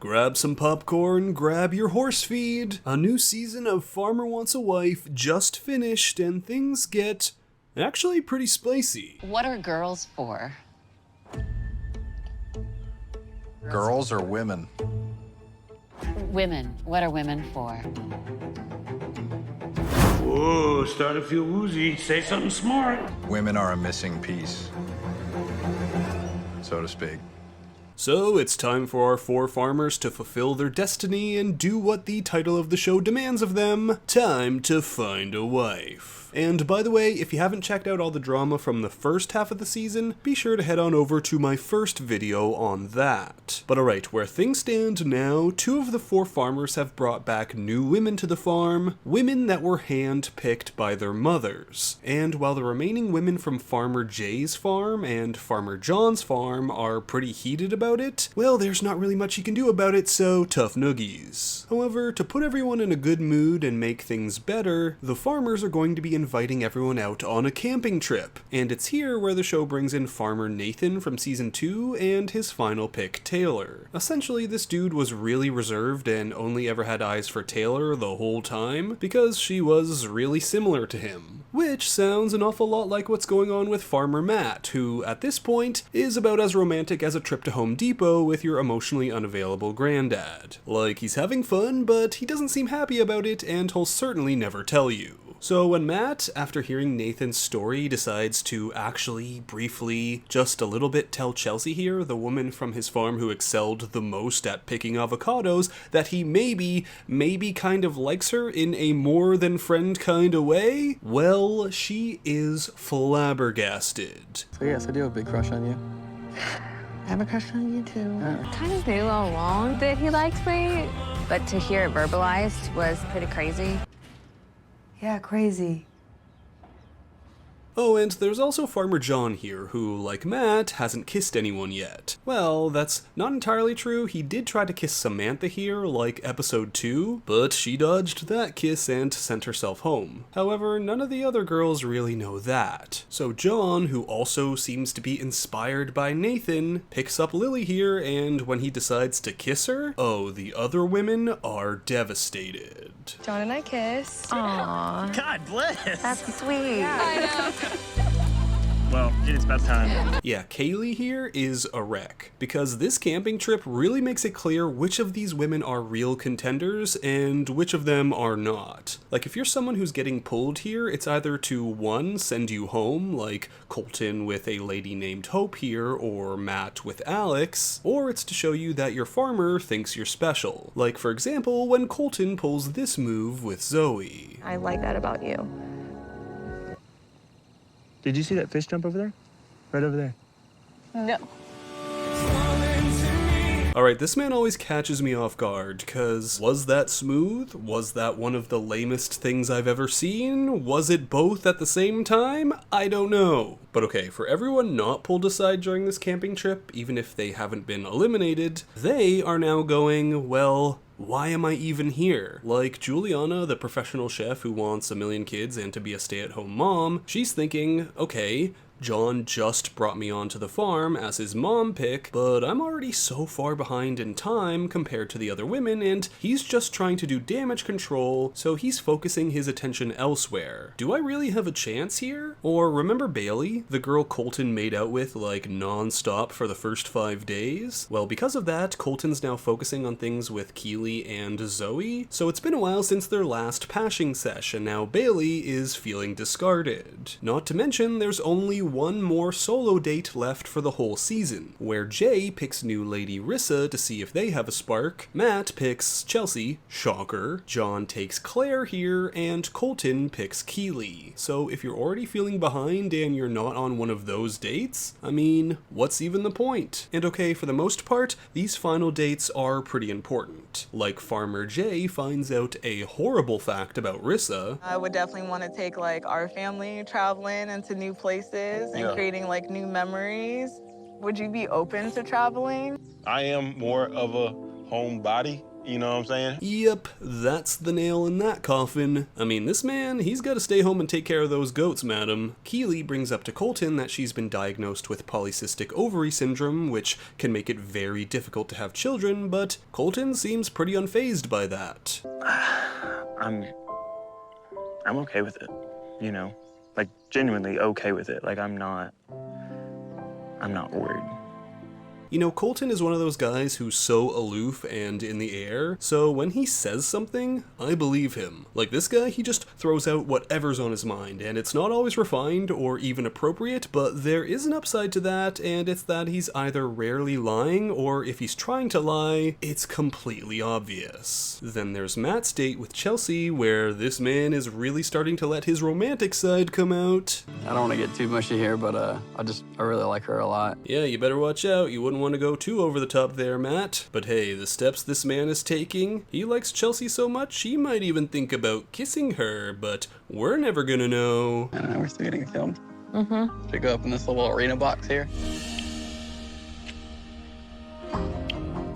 Grab some popcorn, grab your horse feed. A new season of Farmer Wants a Wife just finished and things get actually pretty spicy. What are girls for? Girls or women? Women. What are women for? Whoa, starting to feel woozy. Say something smart. Women are a missing piece, so to speak. So it's time for our 4 farmers to fulfill their destiny and do what the title of the show demands of them. Time to find a wife. And by the way, if you haven't checked out all the drama from the first half of the season, be sure to head on over to my first video on that. But alright, where things stand now, 2 of the 4 farmers have brought back new women to the farm, women that were hand-picked by their mothers. And while the remaining women from Farmer Jay's farm and Farmer John's farm are pretty heated about it, well, there's not really much you can do about it, so tough noogies. However, to put everyone in a good mood and make things better, the farmers are going to be inviting everyone out on a camping trip. And it's here where the show brings in Farmer Nathan from season 2 and his final pick, Taylor. Essentially, this dude was really reserved and only ever had eyes for Taylor the whole time because she was really similar to him. Which sounds an awful lot like what's going on with Farmer Matt, who, at this point, is about as romantic as a trip to Home Depot with your emotionally unavailable granddad. Like, he's having fun, but he doesn't seem happy about it, and he'll certainly never tell you. So when Matt, after hearing Nathan's story, decides to actually, briefly, just a little bit tell Chelsea here, the woman from his farm who excelled the most at picking avocados, that he maybe kind of likes her in a more than friend kind of way, well, she is flabbergasted. So yes, I do have a big crush on you. I have a crush on you too. Kind of knew all along that he liked me, but to hear it verbalized was pretty crazy. Yeah, crazy. Oh, and there's also Farmer John here, who, like Matt, hasn't kissed anyone yet. Well, that's not entirely true. He did try to kiss Samantha here, like episode 2, but she dodged that kiss and sent herself home. However, none of the other girls really know that. So John, who also seems to be inspired by Nathan, picks up Lily here, and when he decides to kiss her, oh, the other women are devastated. John and I kiss. Aww. God bless. That's sweet. I know. Well, it's about time. Yeah, Kaylee here is a wreck, because this camping trip really makes it clear which of these women are real contenders and which of them are not. Like, if you're someone who's getting pulled here, it's either to 1, send you home, like Colton with a lady named Hope here, or Matt with Alex, or it's to show you that your farmer thinks you're special. Like, for example, when Colton pulls this move with Zoe. I like that about you. Did you see that fish jump over there? Right over there. No. Alright, this man always catches me off guard, cause was that smooth? Was that one of the lamest things I've ever seen? Was it both at the same time? I don't know. But okay, for everyone not pulled aside during this camping trip, even if they haven't been eliminated, they are now going, well, why am I even here? Like Juliana, the professional chef who wants a million kids and to be a stay-at-home mom, she's thinking, okay, John just brought me onto the farm as his mom pick, but I'm already so far behind in time compared to the other women, and he's just trying to do damage control, so he's focusing his attention elsewhere. Do I really have a chance here? Or remember Bailey, the girl Colton made out with like non-stop for the first 5 days? Well, because of that, Colton's now focusing on things with Keely and Zoe, so it's been a while since their last pashing sesh, and now Bailey is feeling discarded. Not to mention, there's only one more solo date left for the whole season, where Jay picks new lady Rissa to see if they have a spark, Matt picks Chelsea, shocker, John takes Claire here, and Colton picks Keely. So if you're already feeling behind and you're not on one of those dates, I mean, what's even the point? And okay, for the most part, these final dates are pretty important. Like Farmer Jay finds out a horrible fact about Rissa. I would definitely want to take like our family traveling into new places and creating like new memories. Would you be open to traveling? I am more of a homebody, You know what I'm saying? Yep, that's the nail in that coffin. I mean, this man, he's gotta stay home and take care of those goats, madam. Keely brings up to Colton that she's been diagnosed with polycystic ovary syndrome, which can make it very difficult to have children, but Colton seems pretty unfazed by that. I'm okay with it, you know? Like, genuinely okay with it. Like, I'm not worried. You know, Colton is one of those guys who's so aloof and in the air, so when he says something, I believe him. Like this guy, he just throws out whatever's on his mind, and it's not always refined or even appropriate, but there is an upside to that, and it's that he's either rarely lying, or if he's trying to lie, it's completely obvious. Then there's Matt's date with Chelsea, where this man is really starting to let his romantic side come out. I don't want to get too mushy here, but I really like her a lot. Yeah, you better watch out, you wouldn't want to go too over the top there, Matt. But hey, the steps this man is taking, he likes Chelsea so much he might even think about kissing her, but we're never gonna know. I don't know, we're still getting filmed. Mm-hmm. To go up in this little arena box here.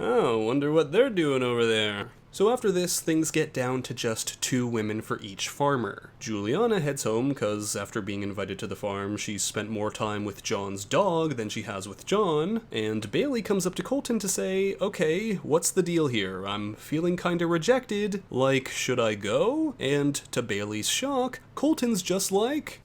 Oh, wonder what they're doing over there. So after this, things get down to just 2 women for each farmer. Juliana heads home because after being invited to the farm, she's spent more time with John's dog than she has with John, and Bailey comes up to Colton to say, okay, what's the deal here? I'm feeling kinda rejected, like, should I go? And to Bailey's shock, Colton's just like,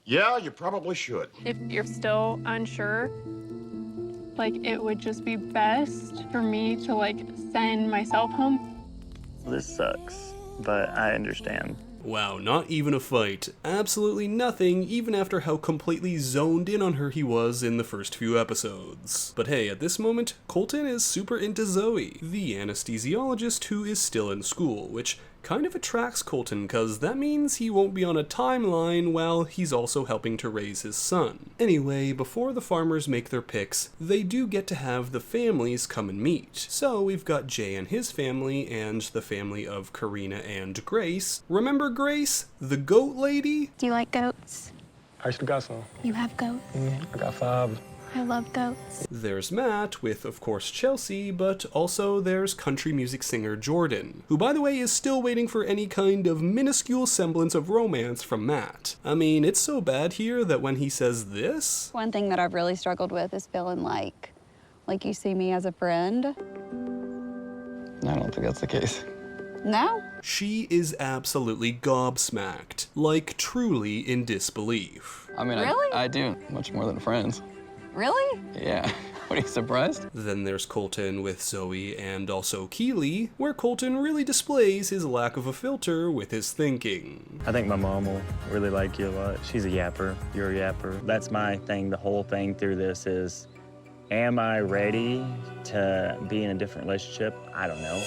yeah, you probably should. If you're still unsure, like, it would just be best for me to, like, send myself home. This sucks, but I understand. wow, not even a fight. Absolutely nothing, even after how completely zoned in on her he was in the first few episodes. But hey, at this moment, Colton is super into Zoe, the anesthesiologist who is still in school, which kind of attracts Colton cause that means he won't be on a timeline while he's also helping to raise his son. Anyway, before the farmers make their picks, they do get to have the families come and meet. So we've got Jay and his family and the family of Karina and Grace. Remember Grace, the goat lady? Do you like goats? I still got some. You have goats? I got 5. I love goats. There's Matt, with of course Chelsea, but also there's country music singer Jordan, who by the way is still waiting for any kind of minuscule semblance of romance from Matt. I mean, it's so bad here that when he says this... One thing that I've really struggled with is feeling like you see me as a friend. I don't think that's the case. No? She is absolutely gobsmacked, like truly in disbelief. I mean, Really? I do, much more than friends. Really? Yeah. What, are you surprised? Then there's Colton with Zoe and also Keely, where Colton really displays his lack of a filter with his thinking. I think my mom will really like you a lot. She's a yapper. You're a yapper. That's my thing. The whole thing through this is, am I ready to be in a different relationship? I don't know.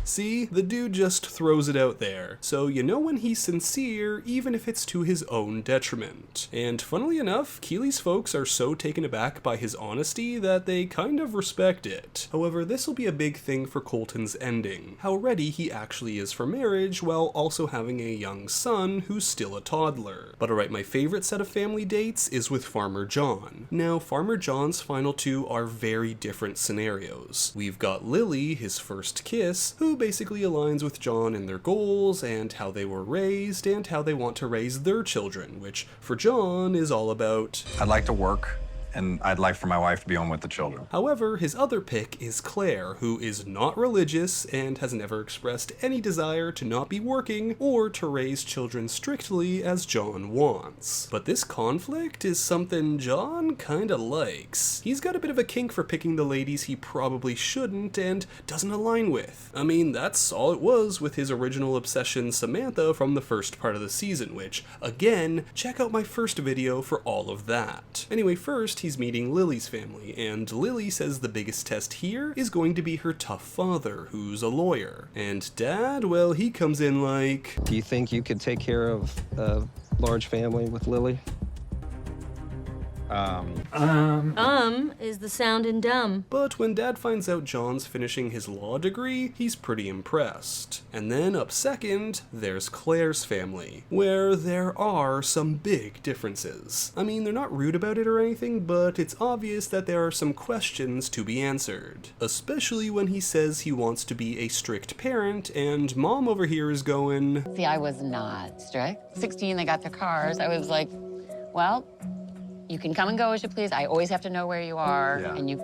See, the dude just throws it out there, so you know when he's sincere, even if it's to his own detriment. And funnily enough, Keely's folks are so taken aback by his honesty that they kind of respect it. However, this will be a big thing for Colton's ending, how ready he actually is for marriage while also having a young son who's still a toddler. But alright, my favorite set of family dates is with Farmer John. Now, Farmer John's final 2 are very different scenarios. We've got Lily, his first kiss, who basically aligns with John in their goals and how they were raised and how they want to raise their children, which for John is all about... I'd like to work, and I'd like for my wife to be home with the children. However, his other pick is Claire, who is not religious and has never expressed any desire to not be working or to raise children strictly as John wants. But this conflict is something John kinda likes. He's got a bit of a kink for picking the ladies he probably shouldn't and doesn't align with. I mean, that's all it was with his original obsession Samantha from the first part of the season, which, again, check out my first video for all of that. Anyway, first, he's meeting Lily's family, and Lily says the biggest test here is going to be her tough father, who's a lawyer. And Dad, well, he comes in like... Do you think you could take care of a large family with Lily? Is the sound in dumb. But when Dad finds out John's finishing his law degree, he's pretty impressed. And then up second, there's Claire's family, where there are some big differences. I mean, they're not rude about it or anything, but it's obvious that there are some questions to be answered. Especially when he says he wants to be a strict parent, and Mom over here is going, See, I was not strict. 16, they got their cars. I was like, well, you can come and go as you please. I always have to know where you are, and you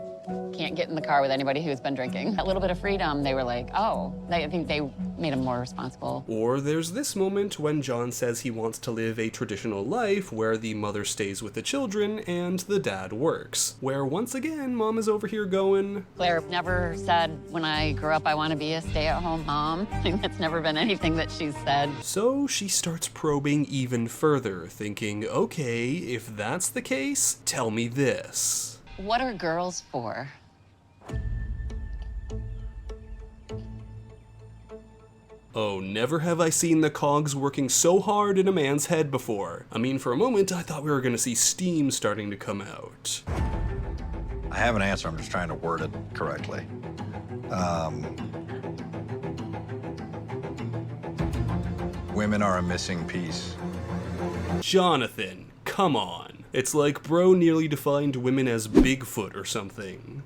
can't get in the car with anybody who's been drinking. That little bit of freedom, they were like, oh, I think they made him more responsible. Or there's this moment when John says he wants to live a traditional life where the mother stays with the children and the dad works, where once again, Mom is over here going, Claire never said, when I grow up, I want to be a stay-at-home mom. That's never been anything that she's said. So she starts probing even further, thinking, okay, if that's the case, tell me this. What are girls for? Oh, never have I seen the cogs working so hard in a man's head before. I mean, for a moment, I thought we were gonna see steam starting to come out. I have an answer, I'm just trying to word it correctly. Women are a missing piece. Jonathan, come on. It's like bro nearly defined women as Bigfoot or something.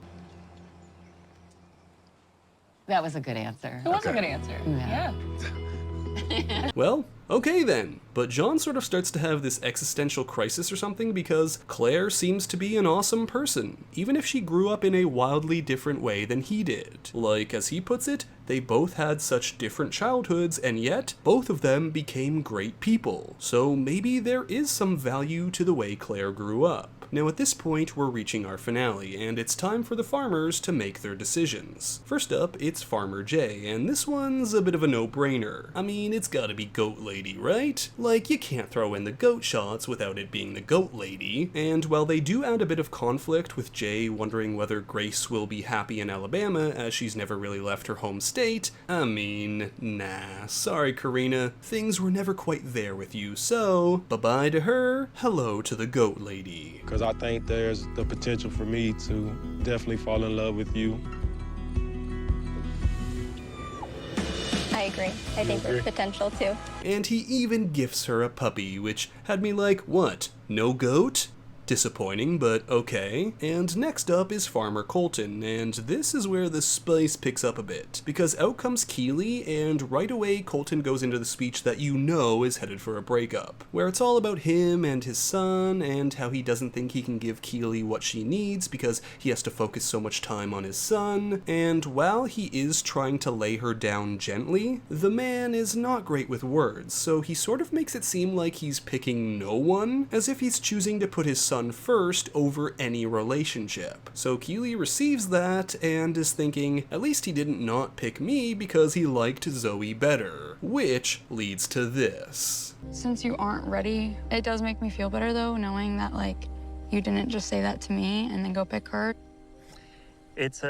That was a good answer. It was a good answer. Yeah. Well, okay then. But John sort of starts to have this existential crisis or something because Claire seems to be an awesome person, even if she grew up in a wildly different way than he did. Like, as he puts it, they both had such different childhoods, and yet both of them became great people. So maybe there is some value to the way Claire grew up. Now at this point, we're reaching our finale, and it's time for the farmers to make their decisions. First up, it's Farmer Jay, and this one's a bit of a no-brainer. I mean, it's gotta be Goat Lady, right? Like, you can't throw in the goat shots without it being the Goat Lady. And while they do add a bit of conflict with Jay wondering whether Grace will be happy in Alabama as she's never really left her home state, I mean, nah, sorry Karina, things were never quite there with you, so bye-bye to her, hello to the Goat Lady. Because I think there's the potential for me to definitely fall in love with you. I agree. I think there's potential too. And he even gifts her a puppy, which had me like, what, no goat? Disappointing, but okay. And next up is Farmer Colton, and this is where the spice picks up a bit, because out comes Keely, and right away Colton goes into the speech that you know is headed for a breakup, where it's all about him and his son, and how he doesn't think he can give Keely what she needs because he has to focus so much time on his son, and while he is trying to lay her down gently, the man is not great with words, so he sort of makes it seem like he's picking no one, as if he's choosing to put his son first over any relationship. So Keely receives that and is thinking, at least he didn't not pick me because he liked Zoe better, which leads to this. Since you aren't ready, it does make me feel better though, knowing that like you didn't just say that to me and then go pick her. It's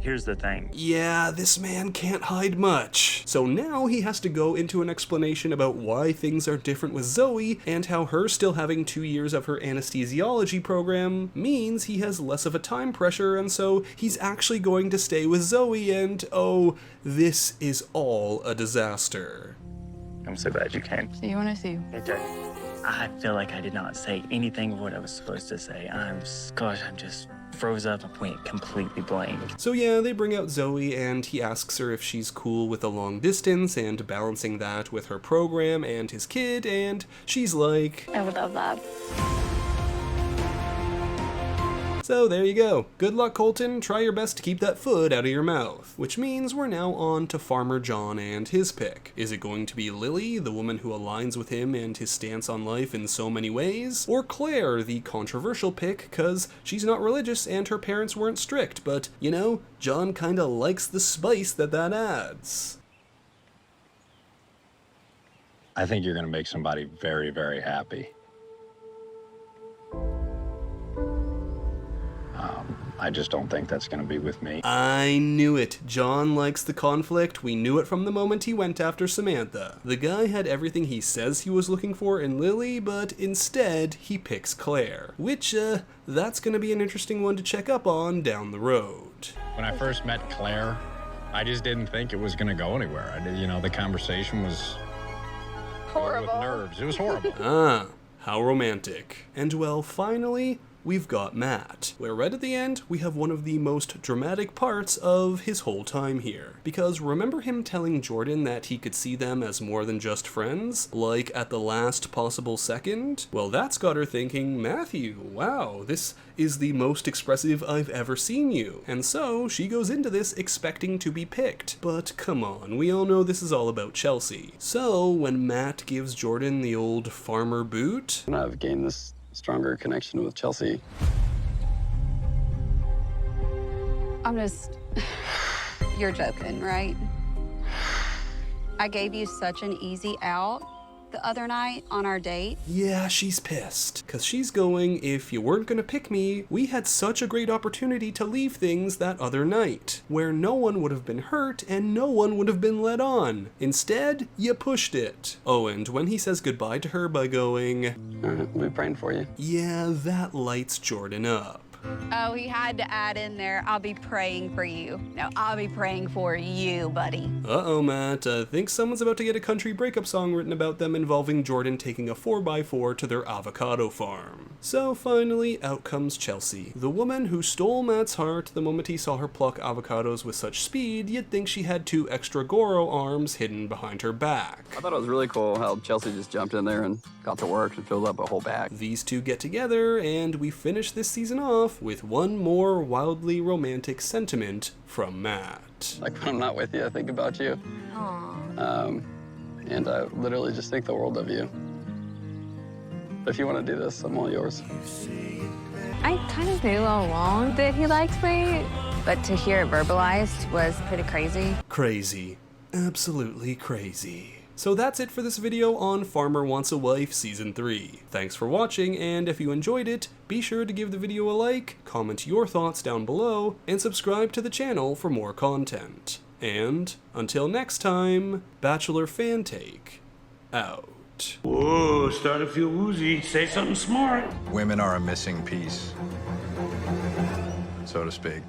here's the thing. Yeah, this man can't hide much. So now he has to go into an explanation about why things are different with Zoe and how her still having 2 years of her anesthesiology program means he has less of a time pressure, and so he's actually going to stay with Zoe, and oh, this is all a disaster. I'm so glad you came. So you want to see? Okay. I feel like I did not say anything of what I was supposed to say. I'm just froze up and went completely blank. So yeah, they bring out Zoe and he asks her if she's cool with a long distance and balancing that with her program and his kid, and she's like, I would love that. So there you go. Good luck, Colton. Try your best to keep that foot out of your mouth. Which means we're now on to Farmer John and his pick. Is it going to be Lily, the woman who aligns with him and his stance on life in so many ways? Or Claire, the controversial pick, cause she's not religious and her parents weren't strict, but, you know, John kinda likes the spice that adds. I think you're gonna make somebody very, very I just don't think that's gonna be with me. I knew it. John likes the conflict. We knew it from the moment he went after Samantha. The guy had everything he says he was looking for in Lily, but instead he picks Claire. Which, that's gonna be an interesting one to check up on down the road. When I first met Claire, I just didn't think it was gonna go anywhere. The conversation was horrible. With nerves. It was horrible. Ah, how romantic. And well, finally, we've got Matt, where right at the end, we have one of the most dramatic parts of his whole time here. Because remember him telling Jordan that he could see them as more than just friends? Like at the last possible second? Well, that's got her thinking, Matthew, wow, this is the most expressive I've ever seen you. And so, she goes into this expecting to be picked. But come on, we all know this is all about Chelsea. So, when Matt gives Jordan the old farmer boot... I've gained this stronger connection with Chelsea. You're joking, right? I gave you such an easy out the other night on our date. Yeah, she's pissed. Cause she's going, if you weren't gonna pick me, we had such a great opportunity to leave things that other night, where no one would have been hurt and no one would have been led on. Instead, you pushed it. Oh, and when he says goodbye to her by going, I'll be praying for you. Yeah, that lights Jordan up. Oh, he had to add in there, I'll be praying for you. No, I'll be praying for you, buddy. Uh-oh, Matt. I think someone's about to get a country breakup song written about them involving Jordan taking a 4x4 to their avocado farm. So finally, out comes Chelsea, the woman who stole Matt's heart the moment he saw her pluck avocados with such speed, you'd think she had 2 extra Goro arms hidden behind her back. I thought it was really cool how Chelsea just jumped in there and got to work and filled up a whole bag. These two get together, and we finish this season off with one more wildly romantic sentiment from Matt. Like when I'm not with you, I think about you. Aww. And I literally just think the world of you. If you want to do this, I'm all yours. I kind of knew all along that he liked me, but to hear it verbalized was pretty crazy. Crazy. Absolutely crazy. So that's it for this video on Farmer Wants a Wife Season 3. Thanks for watching, and if you enjoyed it, be sure to give the video a like, comment your thoughts down below, and subscribe to the channel for more content. And, until next time, Bachelor Fantake, out. Whoa, starting to feel woozy. Say something smart. Women are a missing piece, so to speak.